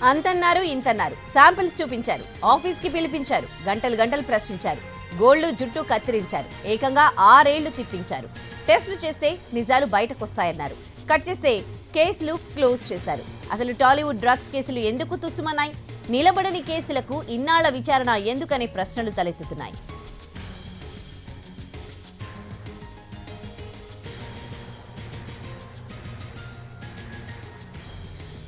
అంతన్నారు ఇంతన్నారు శాంపిల్స్ చూపించారు, ఆఫీస్కి పిలిపించారు, గంటలు గంటలు ప్రశ్నించారు, గోళ్లు జుట్టు కత్తిరించారు, ఏకంగా 6 ఏళ్లు తిప్పించారు. టెస్టులు చేస్తే నిజాలు బయటకొస్తాయన్నారు. కట్ చేస్తే కేసులు క్లోజ్ చేశారు. అసలు టాలీవుడ్ డ్రగ్స్ కేసులు ఎందుకు తుస్సుమన్నాయి? నిలబడని కేసులకు ఇన్నాళ్ల విచారణ ఎందుకనే ప్రశ్నలు తలెత్తుతున్నాయి.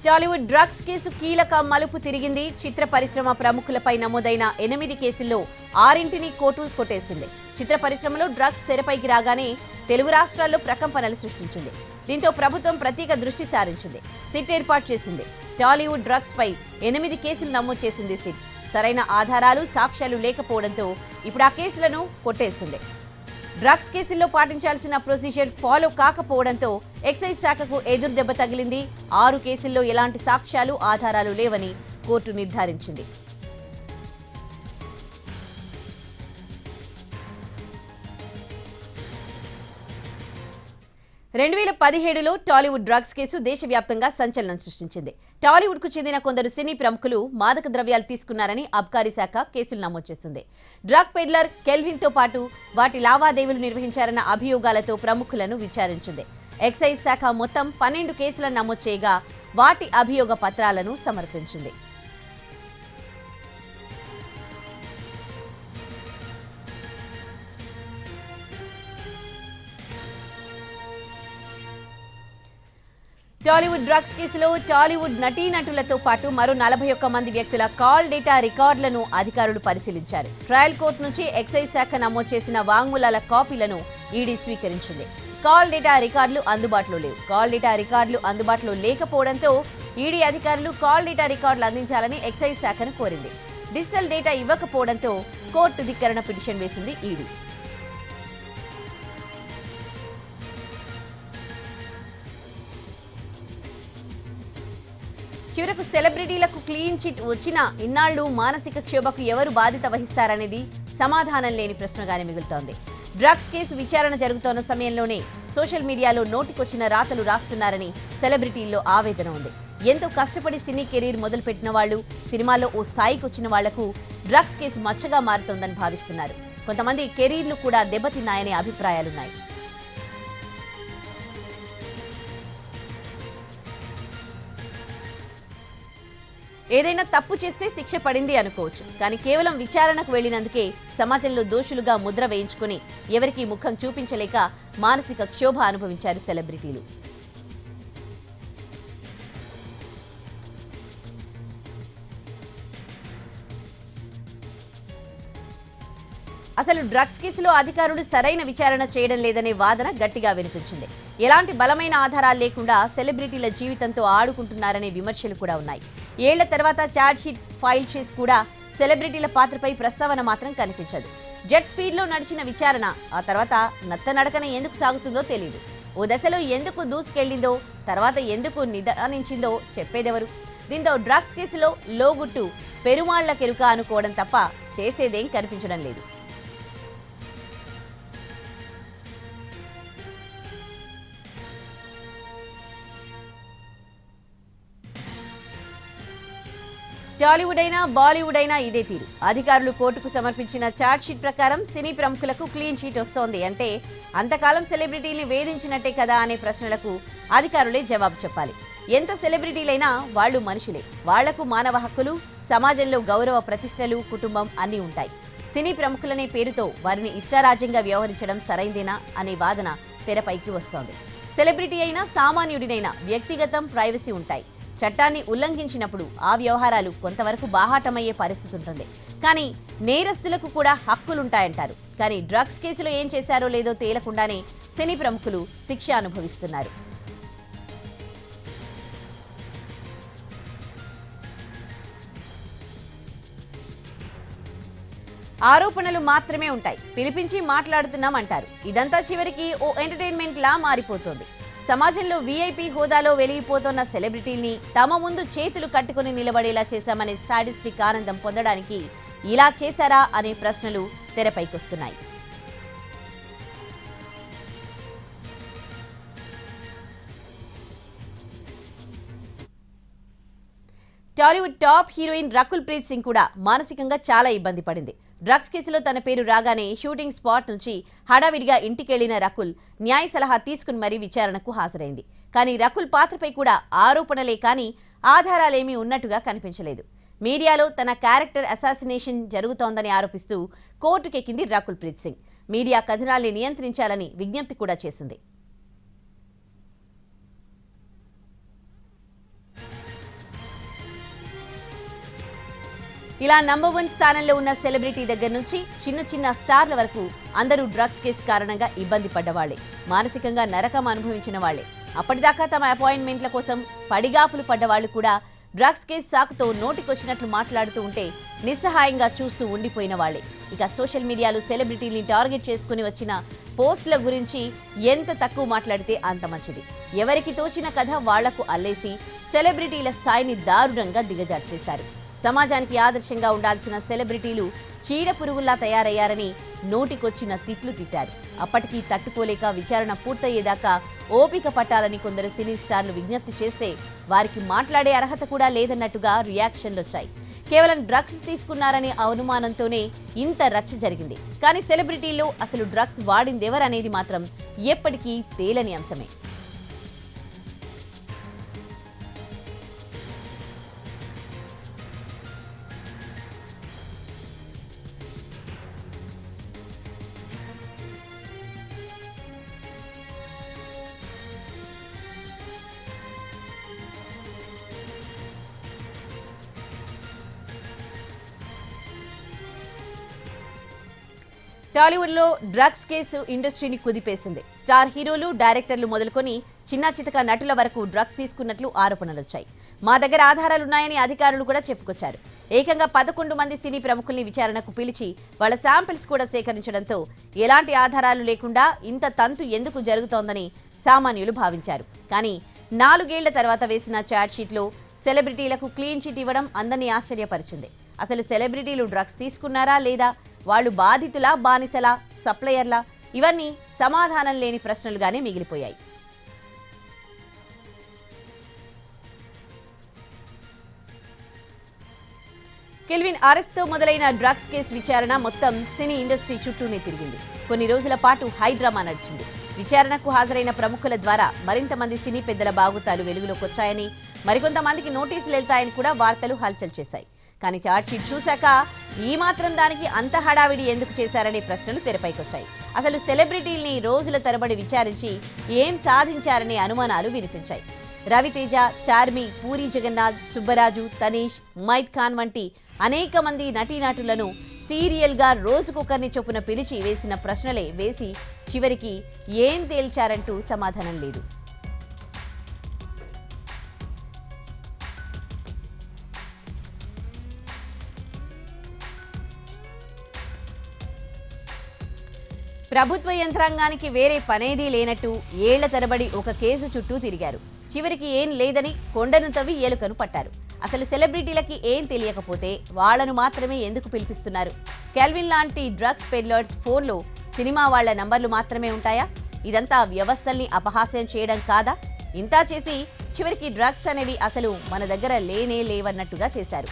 టాలీవుడ్ డ్రగ్స్ కేసు కీలక మలుపు తిరిగింది. చిత్ర పరిశ్రమ ప్రముఖులపై నమోదైన 8 కేసుల్లో 6ంటిని కోర్టు కొట్టేసింది. చిత్ర పరిశ్రమలో డ్రగ్స్ తెరపైకి రాగానే తెలుగు రాష్ట్రాల్లో ప్రకంపనలు సృష్టించింది. దీంతో ప్రభుత్వం ప్రత్యేక దృష్టి సారించింది. సిట్ ఏర్పాటు చేసింది. టాలీవుడ్ డ్రగ్స్ పై 8 కేసులు నమోదు చేసింది సిట్. సరైన ఆధారాలు, సాక్ష్యాలు లేకపోవడంతో ఇప్పుడు ఆ కేసులను కొట్టేసింది. డ్రగ్స్ కేసుల్లో పాటించాల్సిన ప్రొసీజర్ ఫాలో కాకపోవడంతో ఎక్సైజ్ శాఖకు ఎదురు దెబ్బ తగిలింది. 6 కేసుల్లో ఎలాంటి సాక్ష్యాలు, ఆధారాలు లేవని కోర్టు నిర్ధారించింది. రెండు 2017లో టాలీవుడ్ డ్రగ్స్ కేసు దేశవ్యాప్తంగా సంచలనం సృష్టించింది. టాలీవుడ్కు చెందిన కొందరు సినీ ప్రముఖులు మాదక ద్రవ్యాలు తీసుకున్నారని అబ్కారీ శాఖ కేసులు నమోదు చేసింది. డ్రగ్ పెడ్లర్ కెల్విన్తో పాటు వాటి లావాదేవీలు నిర్వహించారన్న అభియోగాలతో ప్రముఖులను విచారించింది. ఎక్సైజ్ శాఖ మొత్తం 12 కేసులను నమోదు చేయగా వాటి అభియోగ పత్రాలను సమర్పించింది. టాలీవుడ్ డ్రగ్స్ కేసులో టాలీవుడ్ నటీనటులతో పాటు మరో 41 మంది వ్యక్తుల కాల్ డేటా రికార్డులను అధికారులు పరిశీలించారు. ట్రయల్ కోర్టు నుంచి ఎక్సైజ్ శాఖ నమోదు చేసిన వాంగ్మూలాల కాపీలను ఈడీ స్వీకరించింది. కాల్ డేటా రికార్డులు అందుబాటులో లేవు. కాల్ డేటా రికార్డులు అందుబాటులో లేకపోవడంతో ఈడీ అధికారులు కాల్ డేటా రికార్డులు అందించాలని ఎక్సైజ్ శాఖను కోరింది. డిజిటల్ డేటా ఇవ్వకపోవడంతో కోర్టు ధిక్కరణ పిటిషన్ వేసింది ఈడీ. చివరకు సెలబ్రిటీలకు క్లీన్ చిట్ వచ్చినా ఇన్నాళ్లు మానసిక క్షోభకు ఎవరు బాధ్యత వహిస్తారనేది సమాధానం లేని ప్రశ్నగానే మిగులుతోంది. డ్రగ్స్ కేసు విచారణ జరుగుతోన్న సమయంలోనే సోషల్ మీడియాలో నోటికొచ్చిన రాతలు రాస్తున్నారని సెలబ్రిటీల్లో ఆవేదన ఉంది. ఎంతో కష్టపడి సినీ కెరీర్ మొదలుపెట్టిన వాళ్లు, సినిమాల్లో ఓ స్థాయికి వచ్చిన వాళ్లకు డ్రగ్స్ కేసు మచ్చగా మారుతోందని భావిస్తున్నారు. కొంతమంది కెరీర్లు కూడా దెబ్బతిన్నాయనే అభిప్రాయాలున్నాయి. ఏదైనా తప్పు చేస్తే శిక్ష పడింది అనుకోవచ్చు. కానీ కేవలం విచారణకు వెళ్లినందుకే సమాజంలో దోషులుగా ముద్ర వేయించుకుని ఎవరికీ ముఖం చూపించలేక మానసిక క్షోభ అనుభవించారు సెలబ్రిటీలు. అసలు డ్రగ్స్ కేసులో అధికారులు సరైన విచారణ చేయడం లేదనే వాదన గట్టిగా వినిపించింది. ఎలాంటి బలమైన ఆధారాలు లేకుండా సెలబ్రిటీల జీవితంతో ఆడుకుంటున్నారనే విమర్శలు కూడా ఉన్నాయి. ఏళ్ల తర్వాత ఛార్జ్షీట్ ఫైల్ చేసి కూడా సెలబ్రిటీల పాత్రపై ప్రస్తావన మాత్రం కనిపించదు. జెట్ స్పీడ్లో నడిచిన విచారణ ఆ తర్వాత నత్తనడకన ఎందుకు సాగుతుందో తెలియదు. ఓ దశలో ఎందుకు దూసుకెళ్లిందో, తర్వాత ఎందుకు నిదానించిందో చెప్పేదెవరు? దీంతో డ్రగ్స్ కేసులో లోగుట్టు పెరుమాళ్ల కెరుక అనుకోవడం తప్ప చేసేదేం కనిపించడం లేదు. టాలీవుడ్ అయినా బాలీవుడ్ అయినా ఇదే తీరు. అధికారులు కోర్టుకు సమర్పించిన ఛార్జ్షీట్ ప్రకారం సినీ ప్రముఖులకు క్లీన్ చీట్ వస్తోంది అంటే అంతకాలం సెలబ్రిటీని వేధించినట్టే కదా అనే ప్రశ్నలకు అధికారులే జవాబు చెప్పాలి. ఎంత సెలబ్రిటీలైనా వాళ్లు మనుషులే. వాళ్లకు మానవ హక్కులు, సమాజంలో గౌరవ ప్రతిష్టలు, కుటుంబం అన్నీ ఉంటాయి. సినీ ప్రముఖులనే పేరుతో వారిని ఇష్టారాజ్యంగా వ్యవహరించడం సరైందేనా అనే వాదన తెరపైకి వస్తోంది. సెలబ్రిటీ అయినా సామాన్యుడినైనా వ్యక్తిగతం, ప్రైవసీ ఉంటాయి. చట్టాన్ని ఉల్లంఘించినప్పుడు ఆ వ్యవహారాలు కొంతవరకు బాహాటమయ్యే పరిస్థితి ఉంటుంది. కానీ నేరస్తులకు కూడా హక్కులుంటాయంటారు. కానీ డ్రగ్స్ కేసులో ఏం చేశారో లేదో తేలకుండానే సినీ ప్రముఖులు శిక్ష అనుభవిస్తున్నారు. ఆరోపణలు మాత్రమే ఉంటాయి. పిలిపించి మాట్లాడుతున్నామంటారు. ఇదంతా చివరికి ఓ ఎంటర్టైన్మెంట్ లా మారిపోతోంది. సమాజంలో వీఐపీ హోదాలో వెలిగిపోతున్న సెలబ్రిటీల్ని తమ ముందు చేతులు కట్టుకుని నిలబడేలా చేశామనే సాడిస్టిక్ ఆనందం పొందడానికి ఇలా చేశారా అనే ప్రశ్నలు తెరపైకొస్తున్నాయి. Tollywood top heroine Rakul Preet Singh కూడా మానసికంగా చాలా ఇబ్బంది పడింది. డ్రగ్స్ కేసులో తన పేరు రాగానే షూటింగ్ స్పాట్ నుంచి హడావిడిగా ఇంటికెళ్లిన రకుల్ న్యాయ సలహా తీసుకుని మరీ విచారణకు హాజరైంది. కానీ రకుల్ పాత్రపై కూడా ఆరోపణలే కానీ ఆధారాలేమీ ఉన్నట్టుగా కనిపించలేదు. మీడియాలో తన క్యారెక్టర్ అసాసినేషన్ జరుగుతోందని ఆరోపిస్తూ కోర్టుకెక్కింది రకుల్ ప్రీత్ సింగ్. మీడియా కథనాల్ని నియంత్రించాలని విజ్ఞప్తి కూడా చేసింది. ఇలా నంబర్ 1 స్థానంలో ఉన్న సెలబ్రిటీ దగ్గర నుంచి చిన్న చిన్న స్టార్ల వరకు అందరూ డ్రగ్స్ కేసు కారణంగా ఇబ్బంది పడ్డవాళ్లే, మానసికంగా నరకం అనుభవించిన వాళ్లే. అప్పటిదాకా తమ అపాయింట్మెంట్ల కోసం పడిగాపులు పడ్డవాళ్లు కూడా డ్రగ్స్ కేసు సాకుతో నోటికొచ్చినట్లు మాట్లాడుతూ ఉంటే నిస్సహాయంగా చూస్తూ ఉండిపోయిన వాళ్లే. ఇక సోషల్ మీడియాలో సెలబ్రిటీని టార్గెట్ చేసుకుని వచ్చిన పోస్టుల గురించి ఎంత తక్కువ మాట్లాడితే అంత మంచిది. ఎవరికి తోచిన కథ వాళ్లకు అల్లేసి సెలబ్రిటీల స్థాయిని దారుణంగా దిగజార్చేశారు. సమాజానికి ఆదర్శంగా ఉండాల్సిన సెలబ్రిటీలు చీడ పురుగుల్లా తయారయ్యారని నోటికొచ్చిన తిట్లు తిట్టారు. అప్పటికీ తట్టుకోలేక విచారణ పూర్తయ్యేదాకా ఓపిక పట్టాలని కొందరు సినీ స్టార్లు విజ్ఞప్తి చేస్తే వారికి మాట్లాడే అర్హత కూడా లేదన్నట్టుగా రియాక్షన్లొచ్చాయి. కేవలం డ్రగ్స్ తీసుకున్నారనే అనుమానంతోనే ఇంత రచ్చ జరిగింది. కానీ సెలబ్రిటీల్లో అసలు డ్రగ్స్ వాడిందెవరనేది మాత్రం ఎప్పటికీ తేలని అంశమే. టాలీవుడ్లో డ్రగ్స్ కేసు ఇండస్ట్రీని కుదిపేసింది. స్టార్ హీరోలు, డైరెక్టర్లు మొదలుకొని చిన్న చితక నటుల వరకు డ్రగ్స్ తీసుకున్నట్లు ఆరోపణలొచ్చాయి. మా దగ్గర ఆధారాలున్నాయని అధికారులు కూడా చెప్పుకొచ్చారు. ఏకంగా 11 మంది సినీ ప్రముఖుల్ని విచారణకు పిలిచి వాళ్ళ శాంపిల్స్ కూడా సేకరించడంతో ఎలాంటి ఆధారాలు లేకుండా ఇంత తంతు ఎందుకు జరుగుతోందని సామాన్యులు భావించారు. కానీ 4 ఏళ్ల తర్వాత వేసిన ఛార్జ్ షీట్లో సెలబ్రిటీలకు క్లీన్ చిట్ ఇవ్వడం అందరినీ ఆశ్చర్యపరిచింది. అసలు సెలబ్రిటీలు డ్రగ్స్ తీసుకున్నారా లేదా, వాళ్ళు బాధితులా, బానిసలా, సప్లయర్లా, ఇవన్నీ సమాధానం లేని ప్రశ్నలుగానే మిగిలిపోయాయి. కెల్విన్ అరెస్ట్తో మొదలైన డ్రగ్స్ కేసు విచారణ మొత్తం సినీ ఇండస్ట్రీ చుట్టూనే తిరిగింది. కొన్ని రోజుల పాటు హైడ్రామా నడిచింది. విచారణకు హాజరైన ప్రముఖుల ద్వారా మరింత మంది సినీ పెద్దల బాగోతాలు వెలుగులోకి వచ్చాయని, మరికొంతమందికి నోటీసులు వెళ్తాయని కూడా వార్తలు హల్చల్ చేశాయి. కానీ ఛార్జ్షీట్ చూశాక ఈ మాత్రం దానికి అంత హడావిడి ఎందుకు చేశారనే ప్రశ్నలు తెరపైకొచ్చాయి. అసలు సెలబ్రిటీల్ని రోజుల తరబడి విచారించి ఏం సాధించారనే అనుమానాలు వినిపించాయి. రవితేజ, చార్మి, పూరి జగన్నాథ్, సుబ్బరాజు, తనీష్, ఉమైద్ ఖాన్ వంటి అనేక మంది నటీనటులను సీరియల్గా రోజుకొకరిని చొప్పున పిలిచి వేసిన ప్రశ్నలే వేసి చివరికి ఏం తేల్చారంటూ సమాధానం లేదు. ప్రభుత్వ యంత్రాంగానికి వేరే పనేదీ లేనట్టు ఏళ్ల తరబడి ఒక కేసు చుట్టూ తిరిగారు. చివరికి ఏం లేదని కొండను తవ్వి ఏలుకను పట్టారు. అసలు సెలబ్రిటీలకి ఏం తెలియకపోతే వాళ్లను మాత్రమే ఎందుకు పిలిపిస్తున్నారు? కెల్విన్ లాంటి డ్రగ్స్ పెడ్లర్స్ ఫోన్లో సినిమా వాళ్ల నంబర్లు మాత్రమే ఉంటాయా? ఇదంతా వ్యవస్థల్ని అపహాస్యం చేయడం కాదా? ఇంతా చేసి చివరికి డ్రగ్స్ అనేవి అసలు మన దగ్గర లేనే లేవన్నట్టుగా చేశారు.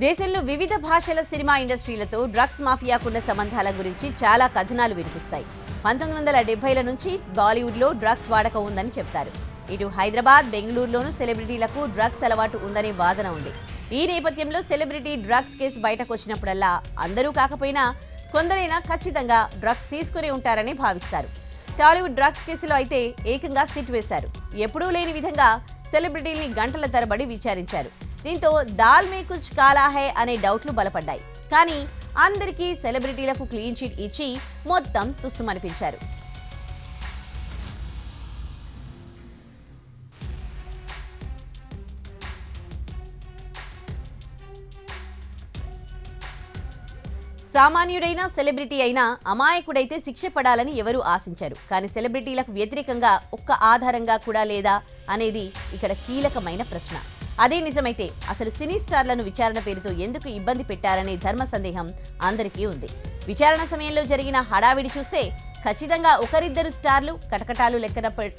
దేశంలో వివిధ భాషల సినిమా ఇండస్ట్రీలతో డ్రగ్స్ మాఫియాకున్న సంబంధాల గురించి చాలా కథనాలు వినిపిస్తాయి. 1970ల నుంచి బాలీవుడ్లో డ్రగ్స్ వాడకం ఉందని చెప్తారు. ఇటు హైదరాబాద్, బెంగళూరులోనూ సెలబ్రిటీలకు డ్రగ్స్ అలవాటు ఉందనే వాదన ఉంది. ఈ నేపథ్యంలో సెలబ్రిటీ డ్రగ్స్ కేసు బయటకు వచ్చినప్పుడల్లా అందరూ కాకపోయినా కొందరైనా ఖచ్చితంగా డ్రగ్స్ తీసుకుని ఉంటారని భావిస్తారు. టాలీవుడ్ డ్రగ్స్ కేసులో అయితే ఏకంగా సిట్ వేశారు. ఎప్పుడూ లేని విధంగా సెలబ్రిటీల్ని గంటల తరబడి విచారించారు. దీంతో దాల్ మే కుచ్ కాలా హై అనే డౌట్లు బలపడ్డాయి. కానీ అందరికీ సెలబ్రిటీలకు క్లీన్ చిట్ ఇచ్చి మొత్తం తుస్సుమనిపించారు. సామాన్యుడైనా సెలబ్రిటీ అయినా అమాయకుడైతే శిక్ష పడాలని ఎవరూ ఆశించారు. కానీ సెలబ్రిటీలకు వ్యతిరేకంగా ఒక్క ఆధారంగా కూడా లేదా అనేది ఇక్కడ కీలకమైన ప్రశ్న. అదే నిజమైతే అసలు సినీ స్టార్లను విచారణ పేరుతో ఎందుకు ఇబ్బంది పెట్టారనే ధర్మ సందేహం అందరికీ ఉంది. విచారణ సమయంలో జరిగిన హడావిడి చూస్తే ఖచ్చితంగా ఒకరిద్దరు స్టార్లు కటకటాలు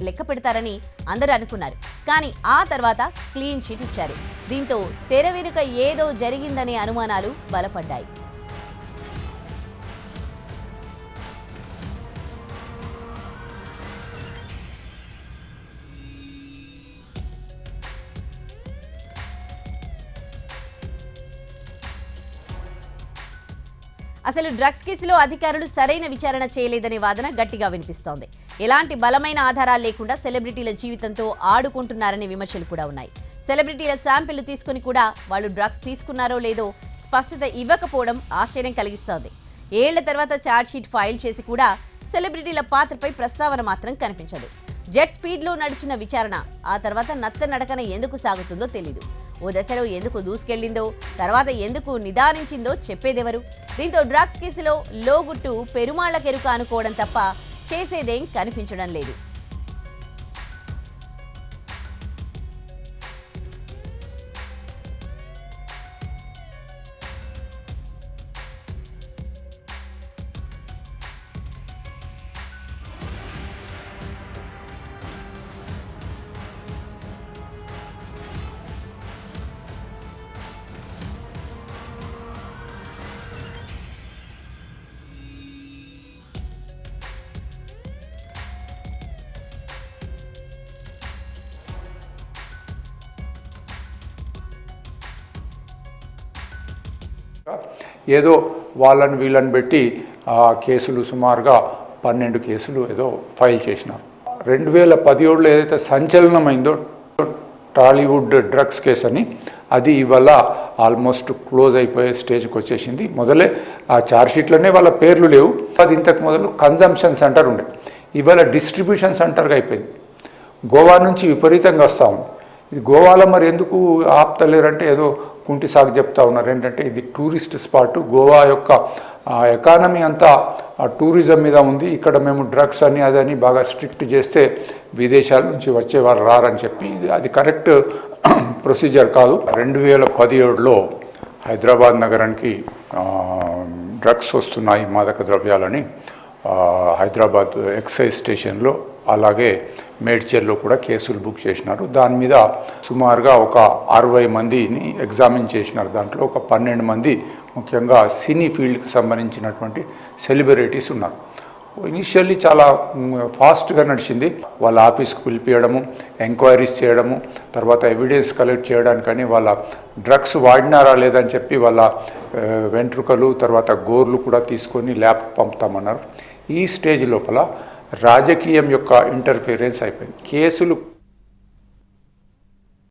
లెక్క పెడతారని అందరూ అనుకున్నారు. కానీ ఆ తర్వాత క్లీన్ చిట్ ఇచ్చారు. దీంతో తెర వెనుక ఏదో జరిగిందనే అనుమానాలు బలపడ్డాయి. అసలు డ్రగ్స్ కేసులో అధికారులు సరైన విచారణ చేయలేదనే వాదన గట్టిగా వినిపిస్తోంది. ఎలాంటి బలమైన ఆధారాలు లేకుండా సెలబ్రిటీల జీవితంతో ఆడుకుంటున్నారనే విమర్శలు కూడా ఉన్నాయి. సెలబ్రిటీల శాంపిళ్లు తీసుకుని కూడా వాళ్ళు డ్రగ్స్ తీసుకున్నారో లేదో స్పష్టత ఇవ్వకపోవడం ఆశ్చర్యం కలిగిస్తోంది. ఏళ్ల తర్వాత ఛార్జ్షీట్ ఫైల్ చేసి కూడా సెలబ్రిటీల పాత్రపై ప్రస్తావన మాత్రం కనిపించదు. జెట్ స్పీడ్లో నడిచిన విచారణ ఆ తర్వాత నత్త నడకన ఎందుకు సాగుతుందో తెలీదు. ఓ దశలో ఎందుకు దూసుకెళ్లిందో, తర్వాత ఎందుకు నిదానించిందో చెప్పేదెవరు? దీంతో డ్రగ్స్ కేసులో లోగుట్టు పెరుమాళ్లకెరుక అనుకోవడం తప్ప చేసేదేం కనిపించడం లేదు. ఏదో వాళ్ళని వీళ్ళని పెట్టి కేసులు సుమారుగా 12 కేసులు ఏదో ఫైల్ చేసినారు. 2017లో ఏదైతే సంచలనమైందో టాలీవుడ్ డ్రగ్స్ కేసు అని, అది ఇవాళ ఆల్మోస్ట్ క్లోజ్ అయిపోయే స్టేజ్కి వచ్చేసింది. మొదలే ఆ ఛార్జ్షీట్లోనే వాళ్ళ పేర్లు లేవు. అది ఇంతకు మొదలు కన్జంప్షన్ సెంటర్ ఉండే, ఇవాళ డిస్ట్రిబ్యూషన్ సెంటర్గా అయిపోయింది. గోవా నుంచి విపరీతంగా వస్తూ ఉంది. ఇది గోవాలో మరి ఎందుకు ఆపుతలేరంటే ఏదో కుంటి సాగు చెప్తా ఉన్నారు. ఏంటంటే ఇది టూరిస్ట్ స్పాట్, గోవా యొక్క ఎకానమీ అంతా టూరిజం మీద ఉంది. ఇక్కడ మేము డ్రగ్స్ అని అదని బాగా స్ట్రిక్ట్ చేస్తే విదేశాల నుంచి వచ్చే వాళ్ళు రారని చెప్పి, అది కరెక్ట్ ప్రొసీజర్ కాదు. 2017లో హైదరాబాద్ నగరానికి డ్రగ్స్ వస్తున్నాయి, మాదక ద్రవ్యాలని హైదరాబాద్ ఎక్సైజ్ స్టేషన్లో అలాగే మేడ్చల్లో కూడా కేసులు బుక్ చేసినారు. దాని మీద సుమారుగా ఒక 60 మందిని ఎగ్జామిన్ చేసినారు. దాంట్లో ఒక 12 మంది ముఖ్యంగా సినీ ఫీల్డ్కి సంబంధించినటువంటి సెలబ్రిటీస్ ఉన్నారు. ఇనిషియల్లీ చాలా ఫాస్ట్గా నడిచింది. వాళ్ళ ఆఫీస్కి పిలిపించడము, ఎంక్వైరీస్ చేయడము, తర్వాత ఎవిడెన్స్ కలెక్ట్ చేయడానికని వాళ్ళ డ్రగ్స్ వాడినారా లేదని చెప్పి వాళ్ళ వెంట్రుకలు తర్వాత గోర్లు కూడా తీసుకొని ల్యాబ్కి పంపుతామన్నారు. ఈ స్టేజ్ లోపల రాజకీయం యొక్క ఇంటర్ఫిరెన్స్ అయిపోయింది. కేసులు